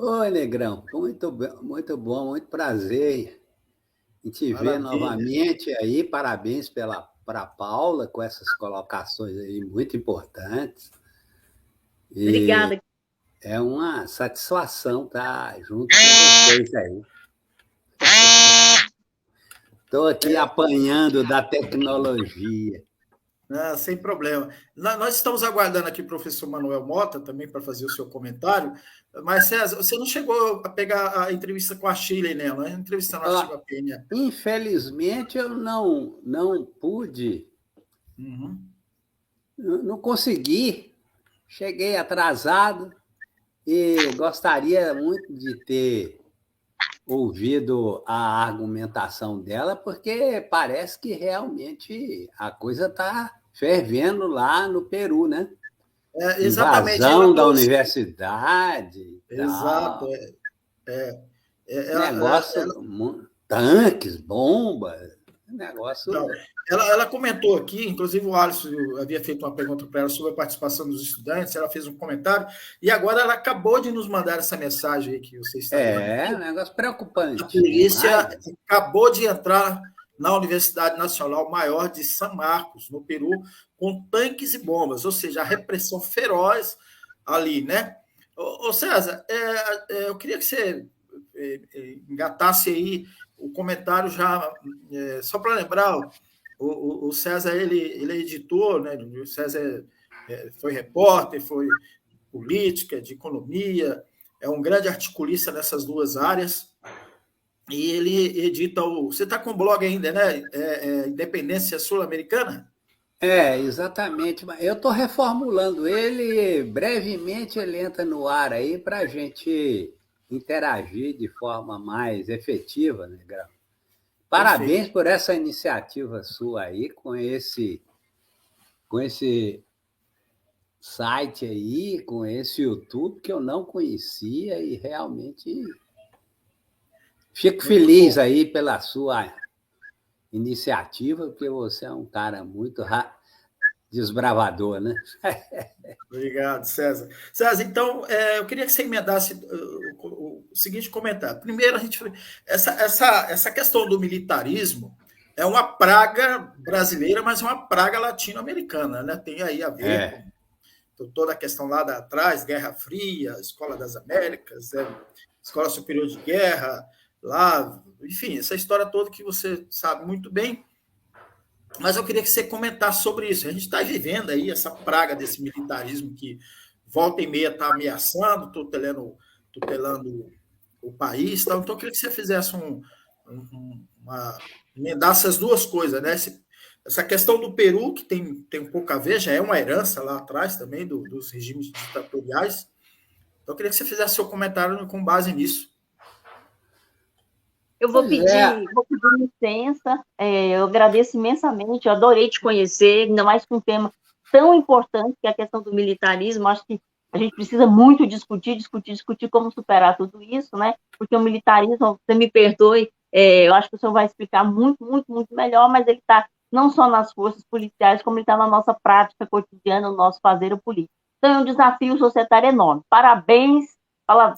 Oi, Negrão. Muito bom, muito prazer em te ver Maravilha. novamente aí. Parabéns para Paula com essas colocações aí muito importantes. E Obrigada. é uma satisfação estar junto com vocês aí. Estou aqui apanhando da tecnologia. Sem problema. Nós estamos aguardando aqui o professor Manuel Mota também para fazer o seu comentário, mas César, você não chegou a pegar a entrevista com a Shirley, né? Nós entrevistamos a Ó, Shirley Penha. infelizmente eu não pude, Uhum. não consegui. Cheguei atrasado e gostaria muito de ter ouvido a argumentação dela, porque parece que realmente a coisa está fervendo lá no Peru, né? Exatamente, ela Invasão da trouxe. universidade e Exato. tal. É, Negócio, ela, tanques, bombas, negócio. Não, ela comentou aqui, inclusive o Alisson havia feito uma pergunta para ela sobre a participação dos estudantes, ela fez um comentário, e agora ela acabou de nos mandar essa mensagem aí que você está lendo É, um aqui. negócio A preocupante polícia demais. acabou de entrar na Universidade Nacional Maior de São Marcos, no Peru, com tanques e bombas, ou seja, a repressão feroz ali, né? Ô César, eu queria que você engatasse aí o comentário já, só para lembrar, o César ele é editor, né? O César foi repórter, foi política, de economia, é um grande articulista nessas duas áreas, e ele edita o. Você está com o blog ainda, né? Independência Sul-Americana? Exatamente. Mas eu estou reformulando ele, brevemente ele entra no ar aí para a gente interagir de forma mais efetiva, né, Grau? Parabéns Perfeito. por essa iniciativa sua aí, com esse site aí, com esse YouTube que eu não conhecia e realmente fico Muito feliz bom. aí pela sua iniciativa, porque você é um cara muito desbravador, né? Obrigado, César. César, então, eu queria que você emendasse o seguinte comentário. Primeiro, essa questão do militarismo é uma praga brasileira, mas é uma praga latino-americana, né? Tem aí a ver É, com toda a questão lá atrás, Guerra Fria, Escola das Américas, Escola Superior de Guerra, lá, enfim, essa história toda que você sabe muito bem. Mas eu queria que você comentasse sobre isso. A gente está vivendo aí essa praga desse militarismo que volta e meia está ameaçando, tutelando o país. Então, eu queria que você fizesse emendasse as duas coisas, né? Essa questão do Peru, que tem um pouco a ver, já é uma herança lá atrás também dos regimes ditatoriais. Então, eu queria que você fizesse seu comentário com base nisso. Eu pois é, vou pedir licença, eu agradeço imensamente, eu adorei te conhecer, ainda mais com um tema tão importante que é a questão do militarismo. Acho que a gente precisa muito discutir como superar tudo isso, né? Porque o militarismo, você me perdoe, eu acho que o senhor vai explicar muito melhor, mas ele está não só nas forças policiais, como ele está na nossa prática cotidiana, no nosso fazer político. Então, é um desafio societário enorme. Parabéns.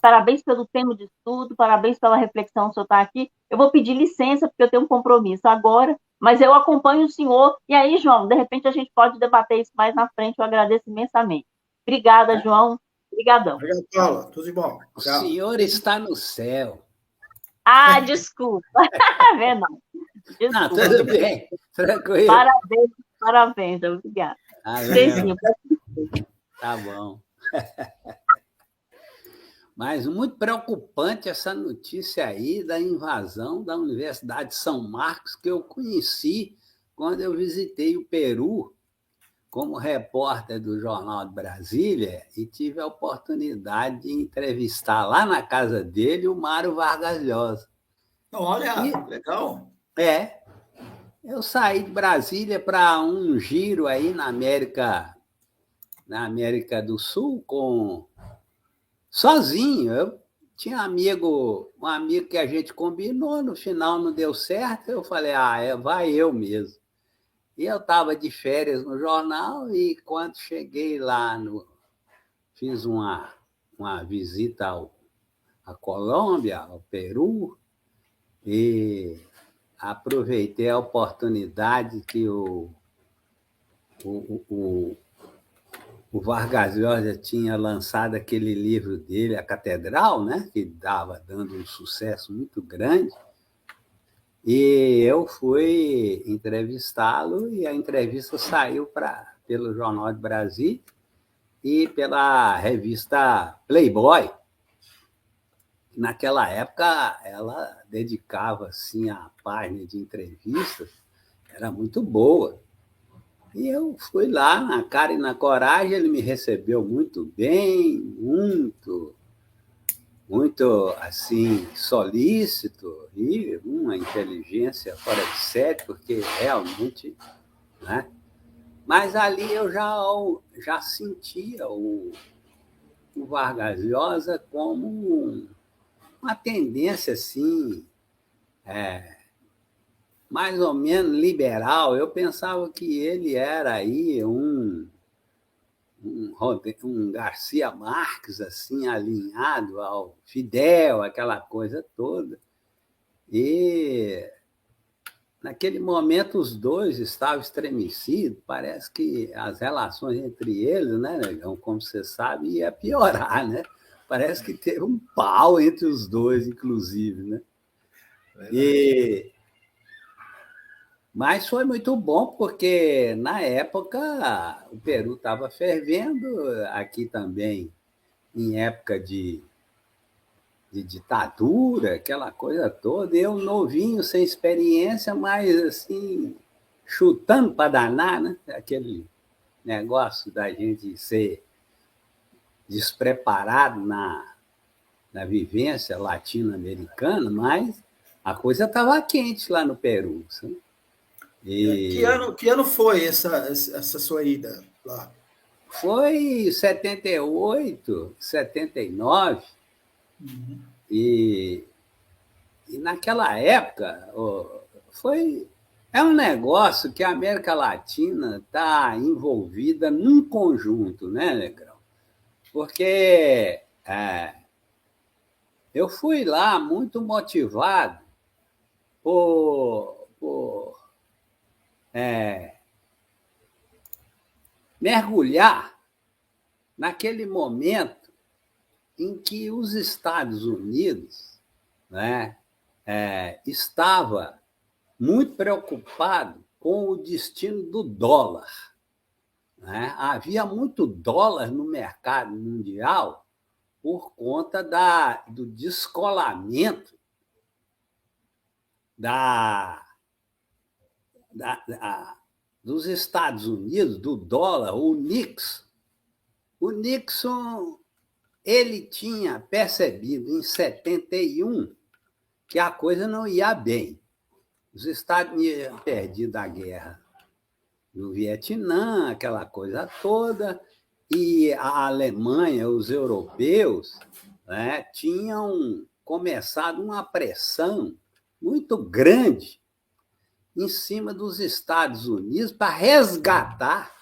Parabéns pelo tema de estudo, parabéns pela reflexão que o senhor está aqui. Eu vou pedir licença, porque eu tenho um compromisso agora, mas eu acompanho o senhor. E aí, João, de repente a gente pode debater isso mais na frente. Eu agradeço imensamente. Obrigada, João. Obrigadão. Obrigado, Paula. Tudo de bom. o Tchau. senhor está no céu. Ah, desculpa. É, não. Não, Desculpa. tudo bem, tranquilo. Parabéns, parabéns. Obrigada. Tá Beijinho. vendo? Tá bom. Mas muito preocupante essa notícia aí da invasão da Universidade de São Marcos, que eu conheci quando eu visitei o Peru como repórter do Jornal de Brasília e tive a oportunidade de entrevistar lá na casa dele o Mário Vargas Llosa. Olha, E legal. é, eu saí de Brasília para um giro aí na América do Sul com sozinho. Eu tinha um amigo que a gente combinou, no final não deu certo, eu falei, vai eu mesmo. E eu estava de férias no jornal e quando cheguei lá, fiz uma visita à Colômbia, ao Peru, e aproveitei a oportunidade que o, o Vargas Llosa tinha lançado aquele livro dele, A Catedral, né? Que estava dando um sucesso muito grande, e eu fui entrevistá-lo, e a entrevista saiu pelo Jornal de Brasília e pela revista Playboy. Naquela época, ela dedicava assim, a página de entrevistas, era muito boa. E eu fui lá, na cara e na coragem, ele me recebeu muito bem, muito assim, solícito, e uma inteligência fora de série, porque realmente, né? Mas ali eu já sentia o Vargas Llosa como uma tendência assim, mais ou menos liberal. Eu pensava que ele era aí um Garcia Marques assim, alinhado ao Fidel, aquela coisa toda. E naquele momento os dois estavam estremecidos, parece que as relações entre eles, né, Negão, como você sabe, ia piorar, né? Parece que teve um pau entre os dois, inclusive, né? Mas foi muito bom, porque na época o Peru estava fervendo, aqui também, em época de ditadura, aquela coisa toda. Eu novinho, sem experiência, mas assim, chutando para danar, né? Aquele negócio da gente ser despreparado na vivência latino-americana, mas a coisa estava quente lá no Peru. Sabe? Que ano foi essa sua ida lá? Foi 78, 79, e naquela época é um negócio que a América Latina está envolvida num conjunto, né, Negrão? Porque eu fui lá muito motivado por mergulhar naquele momento em que os Estados Unidos, né, estava muito preocupado com o destino do dólar. Né? Havia muito dólar no mercado mundial por conta do descolamento dos Estados Unidos, do dólar, o Nixon. O Nixon, ele tinha percebido em 71 que a coisa não ia bem. Os Estados Unidos tinham perdido a guerra no Vietnã, aquela coisa toda, e a Alemanha, os europeus, né, tinham começado uma pressão muito grande em cima dos Estados Unidos para resgatar,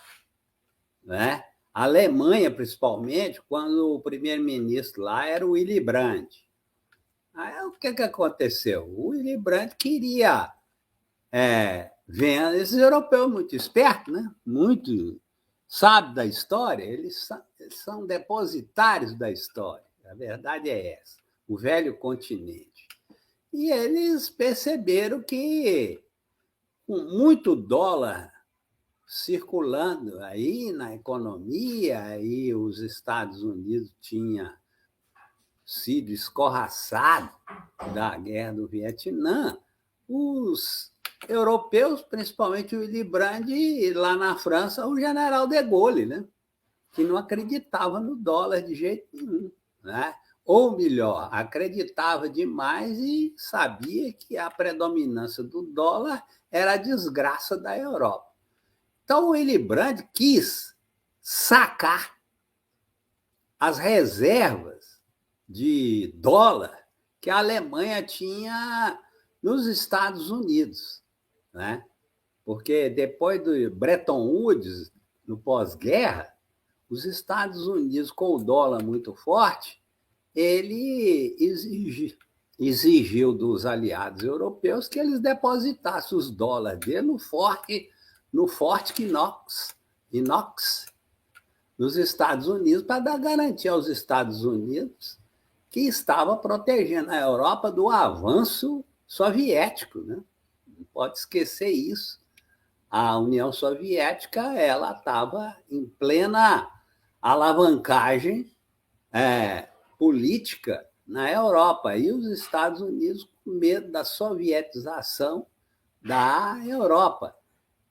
né, a Alemanha, principalmente, quando o primeiro-ministro lá era o Willy Brandt. Aí o que aconteceu? O Willy Brandt queria vendo esses europeus muito espertos, né? Muito sabem da história, eles são depositários da história. A verdade é essa, o velho continente. E eles perceberam que, com muito dólar circulando aí na economia, aí os Estados Unidos tinham sido escorraçados da guerra do Vietnã, os europeus, principalmente o Willy Brandt, e lá na França, o general de Gaulle, né? Que não acreditava no dólar de jeito nenhum. Né? Ou melhor, acreditava demais e sabia que a predominância do dólar era a desgraça da Europa. Então, o Willy Brandt quis sacar as reservas de dólar que a Alemanha tinha nos Estados Unidos, né? Porque depois do Bretton Woods, no pós-guerra, os Estados Unidos, com o dólar muito forte, ele exigiu dos aliados europeus que eles depositassem os dólares dele no Forte Knox, nos Estados Unidos, para dar garantia aos Estados Unidos que estava protegendo a Europa do avanço soviético, né? Não pode esquecer isso. A União Soviética ela estava em plena alavancagem política na Europa, e os Estados Unidos com medo da sovietização da Europa.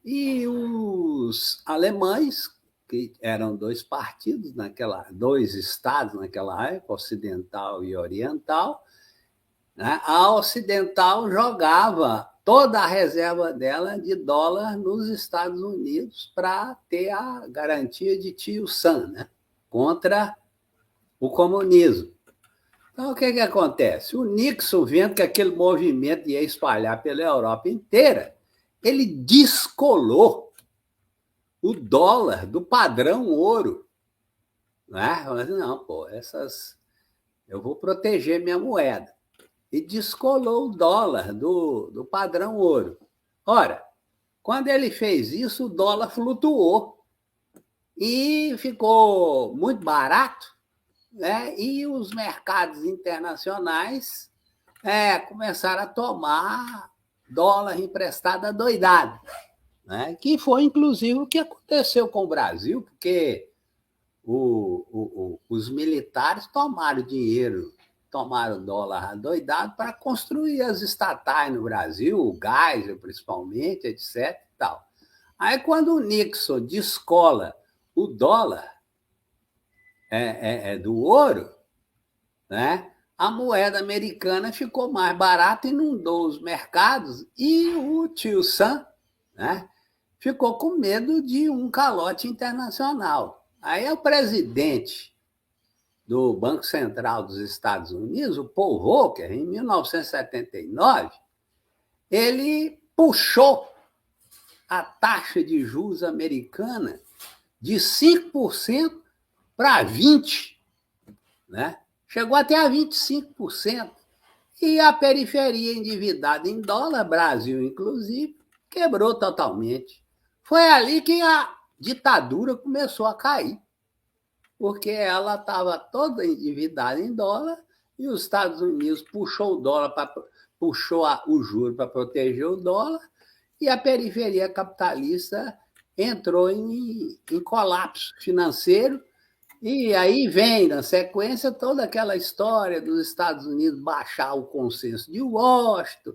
E os alemães, que eram dois partidos, dois estados naquela época, ocidental e oriental, né? A ocidental jogava toda a reserva dela de dólar nos Estados Unidos para ter a garantia de tio Sam, né? Contra o comunismo. Então, o que acontece? O Nixon, vendo que aquele movimento ia espalhar pela Europa inteira, ele descolou o dólar do padrão ouro. Né? Não, eu vou proteger minha moeda. E descolou o dólar do padrão ouro. Ora, quando ele fez isso, o dólar flutuou e ficou muito barato, né? E os mercados internacionais começaram a tomar dólar emprestado adoidado, né? Que foi, inclusive, o que aconteceu com o Brasil, porque os militares tomaram dinheiro, tomaram dólar adoidado para construir as estatais no Brasil, o Geisel, principalmente, etc. E tal. Aí, quando o Nixon descola o dólar do ouro, né, a moeda americana ficou mais barata, inundou os mercados, e o tio Sam, né, ficou com medo de um calote internacional. Aí o presidente do Banco Central dos Estados Unidos, o Paul Volcker, em 1979, ele puxou a taxa de juros americana de 5% para 20%, né? Chegou até a 25%. E a periferia endividada em dólar, Brasil inclusive, quebrou totalmente. Foi ali que a ditadura começou a cair, porque ela estava toda endividada em dólar e os Estados Unidos puxou o juro para proteger o dólar, e a periferia capitalista entrou em colapso financeiro. E aí vem, na sequência, toda aquela história dos Estados Unidos baixar o consenso de Washington,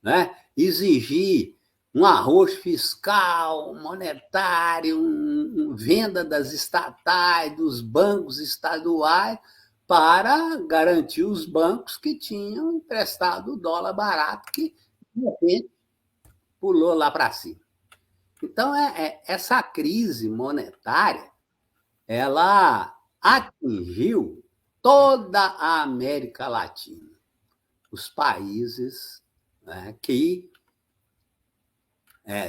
né? Exigir um arrojo fiscal, monetário, venda das estatais, dos bancos estaduais, para garantir os bancos que tinham emprestado o dólar barato, que de repente pulou lá para cima. Então, essa crise monetária, ela atingiu toda a América Latina, os países, né, que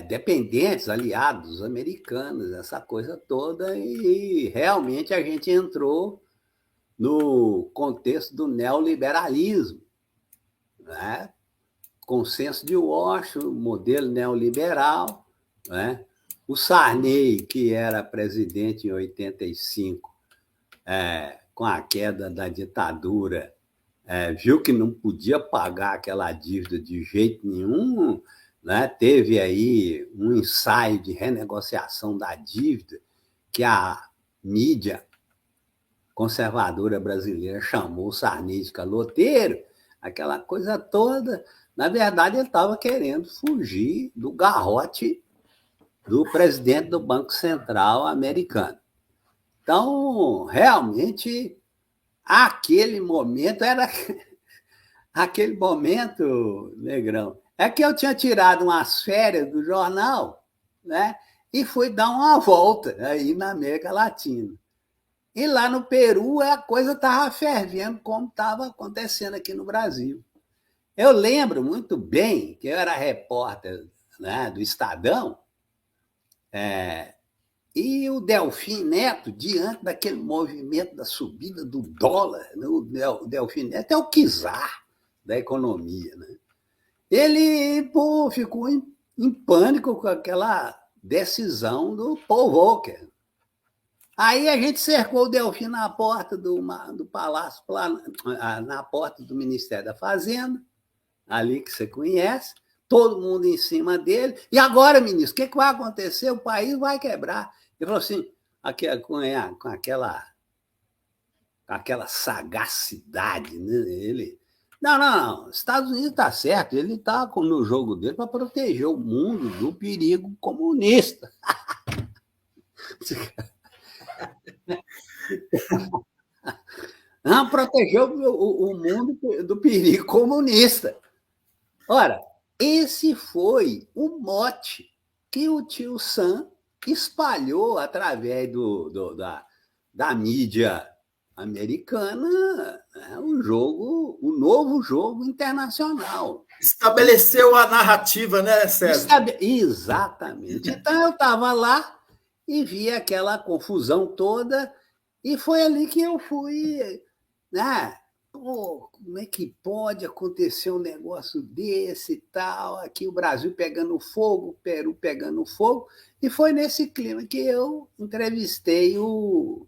dependentes, aliados americanos, essa coisa toda, e realmente a gente entrou no contexto do neoliberalismo, né? Consenso de Washington, modelo neoliberal, né? O Sarney, que era presidente em 85, com a queda da ditadura, viu que não podia pagar aquela dívida de jeito nenhum, né? Teve aí um ensaio de renegociação da dívida que a mídia conservadora brasileira chamou o Sarney de caloteiro, aquela coisa toda. Na verdade, ele estava querendo fugir do garrote do presidente do Banco Central americano. Então, realmente, aquele momento, Negrão, é que eu tinha tirado umas férias do jornal, né, e fui dar uma volta aí na América Latina. E lá no Peru a coisa estava fervendo, como estava acontecendo aqui no Brasil. Eu lembro muito bem que eu era repórter, né, do Estadão, E o Delfim Neto, diante daquele movimento da subida do dólar, né? O Delfim Neto é o czar da economia, né? Ele ficou em pânico com aquela decisão do Paul Volcker. Aí a gente cercou o Delfim na porta do Palácio, na porta do Ministério da Fazenda, ali que você conhece, todo mundo em cima dele. E agora, ministro, o que vai acontecer? O país vai quebrar. Ele falou assim, com aquela sagacidade, né? Ele, não, Estados Unidos está certo, ele está no jogo dele para proteger o mundo do perigo comunista. Não, proteger o mundo do perigo comunista. Ora, esse foi o mote que o tio Sam espalhou através da mídia americana, né, o novo jogo internacional. Estabeleceu a narrativa, né, César? Exatamente. Então, eu estava lá e vi aquela confusão toda, e foi ali que eu fui, né? Pô, como é que pode acontecer um negócio desse e tal? Aqui o Brasil pegando fogo, o Peru pegando fogo. E foi nesse clima que eu entrevistei o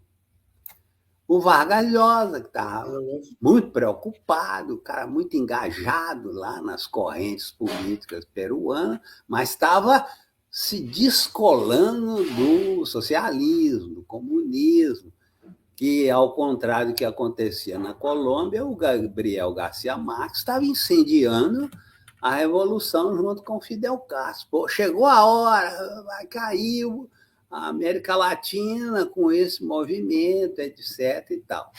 Vargas Llosa, que estava muito preocupado, o cara muito engajado lá nas correntes políticas peruanas, mas estava se descolando do socialismo, do comunismo, que, ao contrário do que acontecia na Colômbia, o Gabriel Garcia Marques estava incendiando a revolução junto com Fidel Castro. Pô, chegou a hora, vai cair a América Latina com esse movimento, etc. e tal.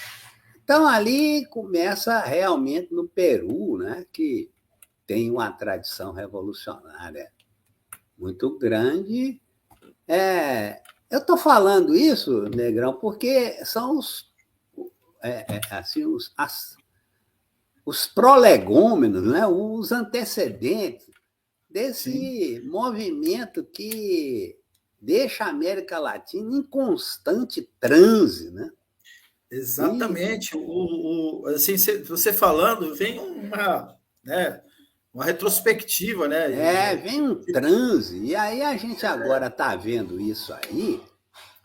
Então, ali começa realmente no Peru, né, que tem uma tradição revolucionária muito grande. Eu estou falando isso, Negrão, porque são os prolegômenos, né? Os antecedentes desse movimento que deixa a América Latina em constante transe, né? Exatamente. Assim, você falando, vem uma retrospectiva, né? Vem um transe. E aí a gente agora está vendo isso aí,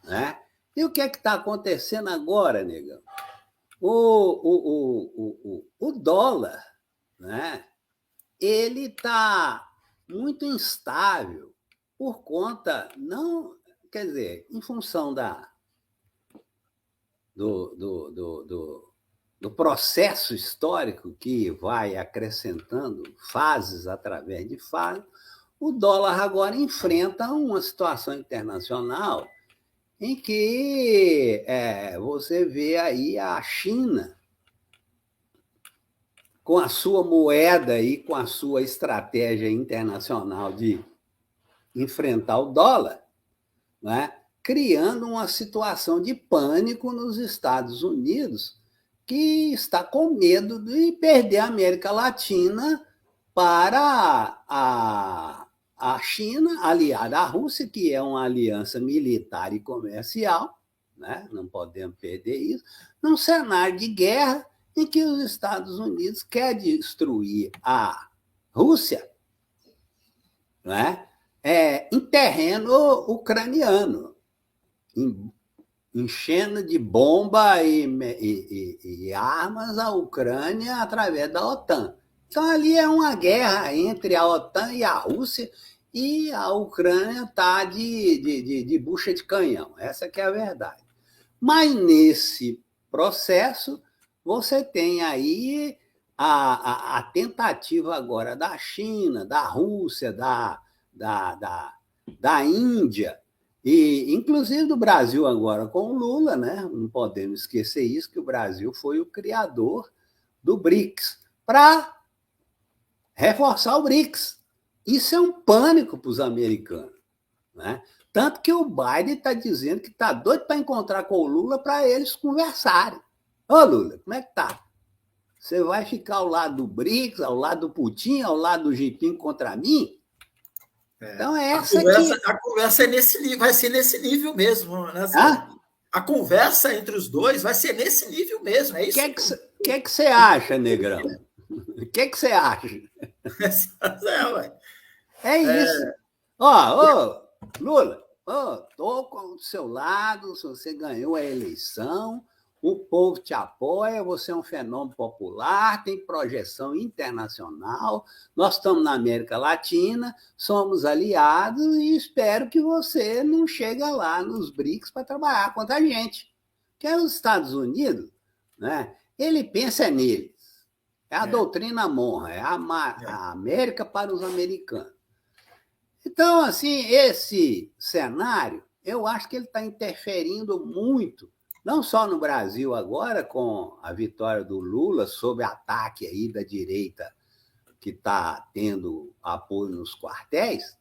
né? E o que é que está acontecendo agora, negão? O dólar, né? Ele está muito instável por conta, não, quer dizer, em função do processo histórico que vai acrescentando fases através de fases, o dólar agora enfrenta uma situação internacional em que você vê aí a China com a sua moeda e com a sua estratégia internacional de enfrentar o dólar, né, criando uma situação de pânico nos Estados Unidos, que está com medo de perder a América Latina para a China, aliada à Rússia, que é uma aliança militar e comercial, né? Não podemos perder isso, num cenário de guerra em que os Estados Unidos quer destruir a Rússia, né? Em terreno ucraniano, enchendo de bomba e armas a Ucrânia através da OTAN. Então, ali é uma guerra entre a OTAN e a Rússia, e a Ucrânia está de bucha de canhão. Essa que é a verdade. Mas, nesse processo, você tem aí a tentativa agora da China, da Rússia, da Índia, e inclusive do Brasil agora com o Lula, né? Não podemos esquecer isso, que o Brasil foi o criador do BRICS, para reforçar o BRICS. Isso é um pânico para os americanos, né? Tanto que o Biden está dizendo que está doido para encontrar com o Lula para eles conversarem. Ô, Lula, como é que tá? Você vai ficar ao lado do BRICS, ao lado do Putin, ao lado do Jinping contra mim? Então, é essa aqui. A conversa é nesse nível, vai ser nesse nível mesmo, né? A conversa entre os dois vai ser nesse nível mesmo, é isso? O que você acha, Negrão? O que você acha? É isso. Lula, estou com o seu lado, se você ganhou a eleição, o povo te apoia, você é um fenômeno popular, tem projeção internacional, nós estamos na América Latina, somos aliados e espero que você não chegue lá nos BRICS para trabalhar contra a gente. Porque os Estados Unidos, né, ele pensa neles. É a doutrina Monroe, é a América para os americanos. Então, assim, esse cenário, eu acho que ele está interferindo muito, não só no Brasil agora, com a vitória do Lula, sob ataque aí da direita que está tendo apoio nos quartéis,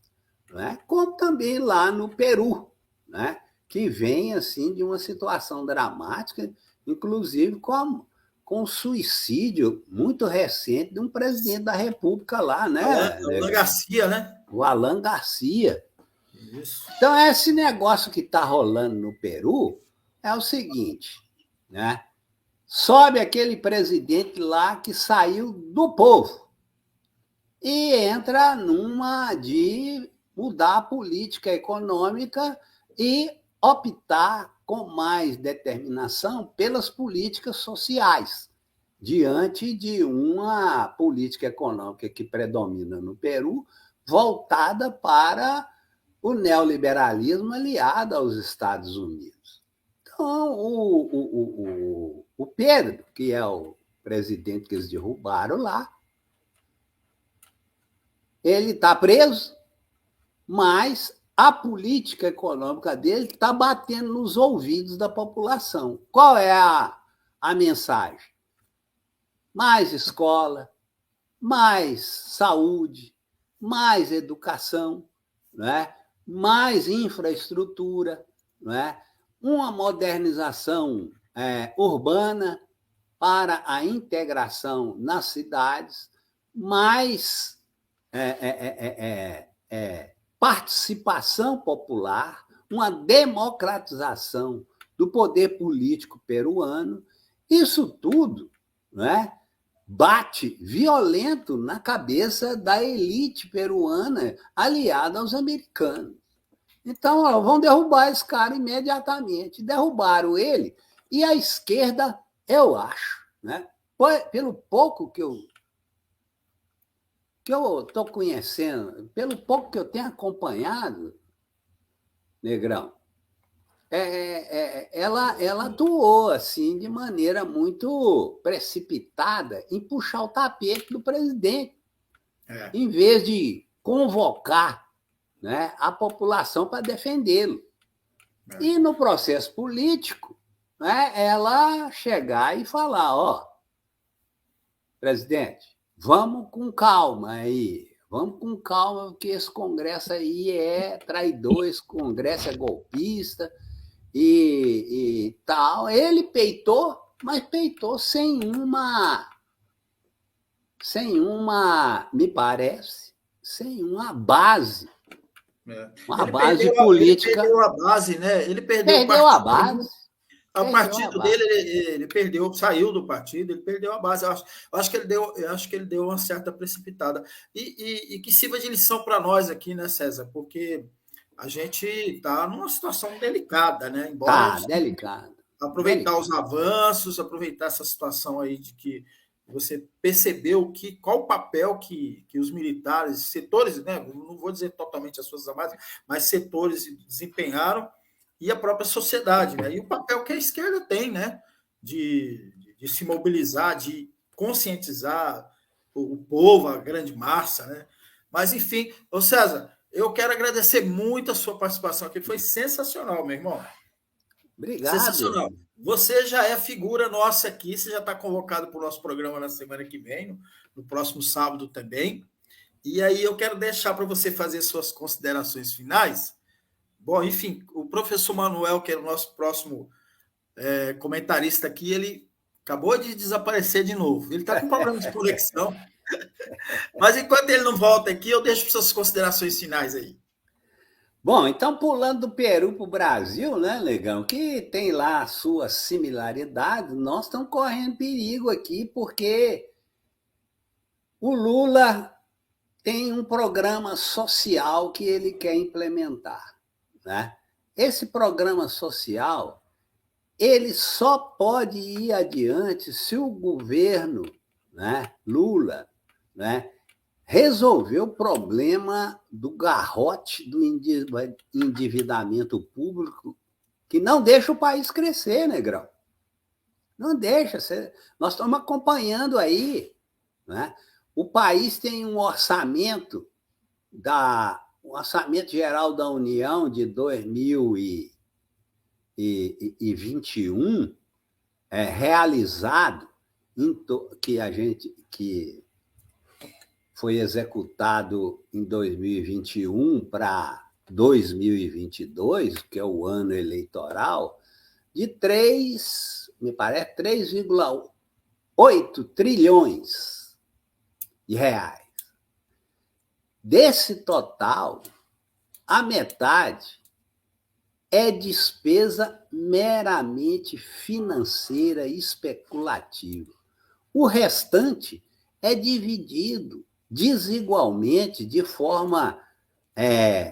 né? Como também lá no Peru, né? Que vem assim, de uma situação dramática, inclusive com o suicídio muito recente de um presidente da República lá, né? Alan Garcia, né? O Alan Garcia. Isso. Então, esse negócio que está rolando no Peru é o seguinte, né? Sobe aquele presidente lá que saiu do povo e entra numa de mudar a política econômica e optar com mais determinação pelas políticas sociais, diante de uma política econômica que predomina no Peru, voltada para o neoliberalismo aliado aos Estados Unidos. Então, o Pedro, que é o presidente que eles derrubaram lá, ele está preso, mas a política econômica dele está batendo nos ouvidos da população. Qual é a mensagem? Mais escola, mais saúde, mais educação, né? Mais infraestrutura, né? Uma modernização urbana para a integração nas cidades, mais participação popular, uma democratização do poder político peruano. Isso tudo, né, bate violento na cabeça da elite peruana aliada aos americanos. Então, vão derrubar esse cara imediatamente. Derrubaram ele e a esquerda, eu acho, né, pelo pouco que eu estou conhecendo, pelo pouco que eu tenho acompanhado, Negrão, ela atuou assim de maneira muito precipitada em puxar o tapete do presidente, em vez de convocar, né, a população para defendê-lo. E no processo político, né, ela chegar e falar, presidente, vamos com calma aí, vamos com calma, porque esse Congresso aí é traidor, esse Congresso é golpista e tal. Ele peitou, mas peitou sem uma, me parece, sem uma base. Uma base política. Ele perdeu a base, né? Ele perdeu a base. O partido dele, ele perdeu, saiu do partido, ele perdeu a base. Eu acho que ele deu uma certa precipitada. E que sirva de lição para nós aqui, né, César? Porque a gente está numa situação delicada, né? Embora delicada. Aproveitar os avanços, aproveitar essa situação aí de que você percebeu qual o papel que os militares, setores, né? Não vou dizer totalmente as Forças Armadas, mas setores desempenharam, e a própria sociedade, né? E o papel que a esquerda tem, né? De se mobilizar, de conscientizar o povo, a grande massa, né? Mas, enfim, César, eu quero agradecer muito a sua participação aqui, foi sensacional, meu irmão. Obrigado. Sensacional. Você já é figura nossa aqui, você já está convocado para o nosso programa na semana que vem, no próximo sábado também. E aí eu quero deixar para você fazer suas considerações finais. Bom, enfim, o professor Manuel, que é o nosso próximo comentarista aqui, ele acabou de desaparecer de novo. Ele está com problema de conexão. Mas enquanto ele não volta aqui, eu deixo suas considerações finais aí. Bom, então pulando do Peru para o Brasil, né, Negão, que tem lá as suas similaridades, nós estamos correndo perigo aqui, porque o Lula tem um programa social que ele quer implementar, né? Esse programa social, ele só pode ir adiante se o governo, né, Lula, né, resolver o problema do garrote do endividamento público, que não deixa o país crescer, Negrão. Não deixa. Nós estamos acompanhando aí, né? O país tem um orçamento o Orçamento Geral da União de 2021 realizado, que foi executado em 2021 para 2022, que é o ano eleitoral, de 3,8 trilhões de reais. Desse total, a metade é despesa meramente financeira e especulativa. O restante é dividido desigualmente, de forma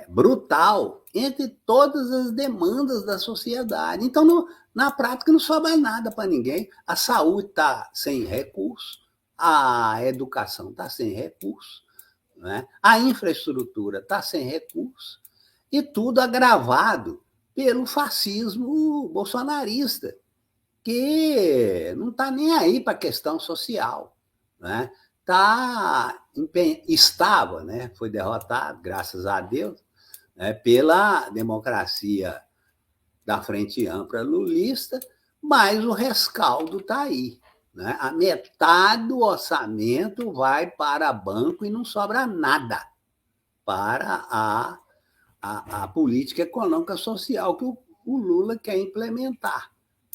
brutal, entre todas as demandas da sociedade. Então, na prática, não sobra nada para ninguém. A saúde está sem recurso, a educação está sem recurso, né? A infraestrutura está sem recurso, e tudo agravado pelo fascismo bolsonarista, que não está nem aí para a questão social, né? Estava, né? Foi derrotado, graças a Deus, né, pela democracia da Frente Ampla Lulista, mas o rescaldo está aí, né? A metade do orçamento vai para banco e não sobra nada para a política econômica social que o Lula quer implementar.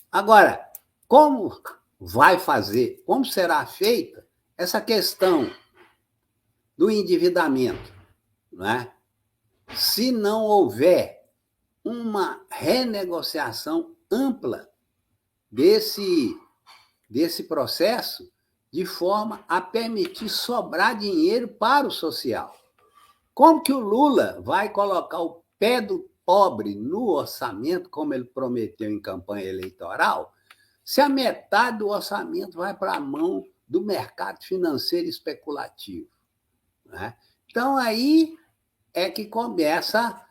Agora, como vai fazer, como será feita essa questão do endividamento, né? Se não houver uma renegociação ampla desse processo, de forma a permitir sobrar dinheiro para o social. Como que o Lula vai colocar o pé do pobre no orçamento, como ele prometeu em campanha eleitoral, se a metade do orçamento vai para a mão do mercado financeiro especulativo, né? Então, aí é que começa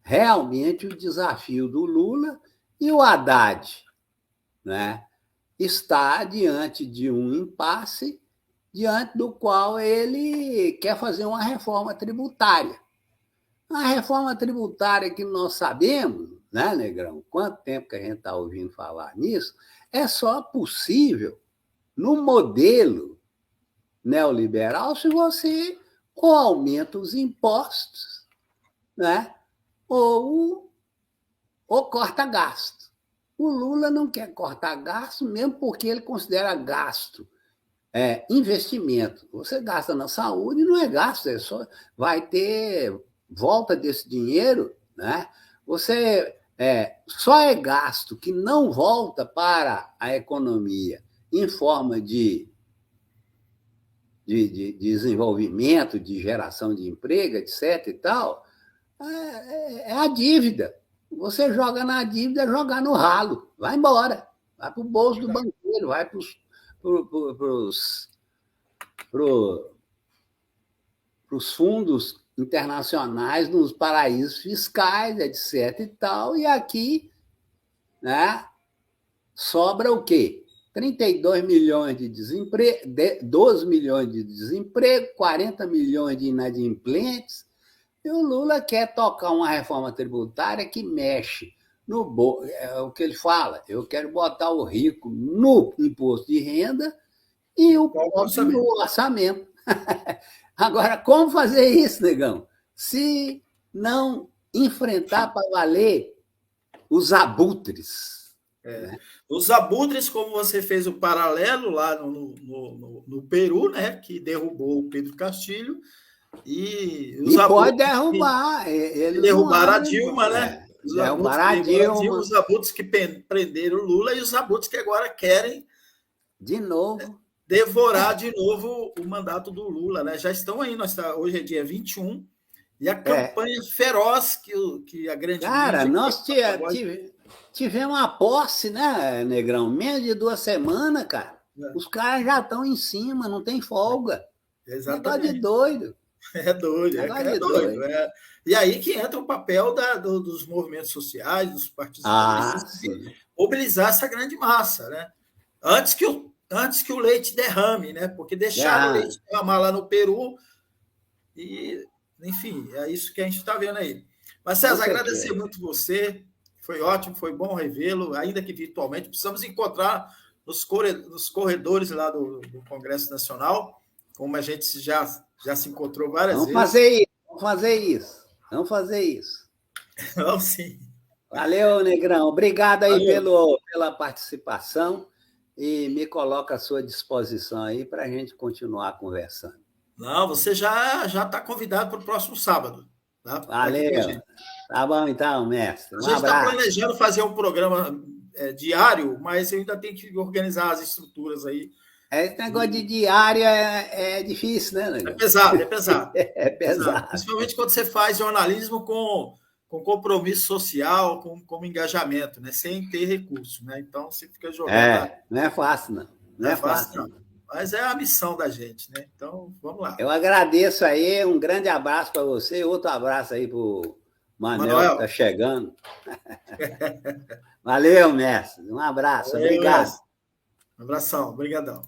realmente o desafio do Lula, e o Haddad, né, está diante de um impasse, diante do qual ele quer fazer uma reforma tributária. A reforma tributária que nós sabemos, né, Negrão, quanto tempo que a gente está ouvindo falar nisso, é só possível no modelo neoliberal se você ou aumenta os impostos, né, ou corta gasto. O Lula não quer cortar gasto, mesmo porque ele considera gasto investimento. Você gasta na saúde, não é gasto, vai ter volta desse dinheiro, né? Você só é gasto que não volta para a economia em forma de desenvolvimento, de geração de emprego, etc. e tal, é a dívida. Você joga na dívida, jogar no ralo, vai embora, vai para o bolso do banqueiro, vai para os fundos internacionais, nos paraísos fiscais, etc. e tal, e aqui, né, sobra o quê? 32 milhões de desemprego, 12 milhões de desemprego, 40 milhões de inadimplentes, e o Lula quer tocar uma reforma tributária que mexe no é o que ele fala, eu quero botar o rico no imposto de renda e o pobre no orçamento. Agora, como fazer isso, Negão? Se não enfrentar para valer os abutres, Os abutres, como você fez o paralelo lá no Peru, né, que derrubou o Pedro Castilho, e os pode derrubar. Eles derrubaram a Dilma, né? Derrubaram a Dilma. Os abutres que prenderam o Lula e os abutres que agora querem de novo devorar de novo o mandato do Lula, né? Já estão aí, hoje é dia 21, e a campanha feroz que a grande Cara, nós tivemos uma posse, né, Negrão? Menos de 2 semanas, cara. Os caras já estão em cima, não tem folga. Exatamente. Negócio de doido. É doido, é doido. E aí que entra o papel dos movimentos sociais, dos partidos de mobilizar essa grande massa, né? Antes que o leite derrame, né? Porque deixaram o leite derramar lá no Peru e, enfim, é isso que a gente está vendo aí. Mas, César, agradecer muito você, foi ótimo, foi bom revê-lo, ainda que virtualmente. Precisamos encontrar nos corredores lá do Congresso Nacional, como a gente já se encontrou várias vezes. Vamos fazer isso. Vamos sim. Valeu, Negrão. Obrigado aí pela participação e me coloca à sua disposição aí para a gente continuar conversando. Não, você já está convidado para o próximo sábado. Tá? Valeu. Tá bom então, mestre. A gente está planejando fazer um programa diário, mas eu ainda tenho que organizar as estruturas aí. Esse negócio de diário é difícil, né, Negrão? É pesado, é pesado. É pesado. Principalmente quando você faz jornalismo com compromisso social, com engajamento, né? Sem ter recurso, né? Então você fica jogando. Não é fácil, não. Não é fácil, não. Mas é a missão da gente, né? Então, vamos lá. Eu agradeço aí, um grande abraço para você, outro abraço aí para o Manuel, que está chegando. Valeu, mestre. Um abraço, obrigado. Um abração, obrigadão.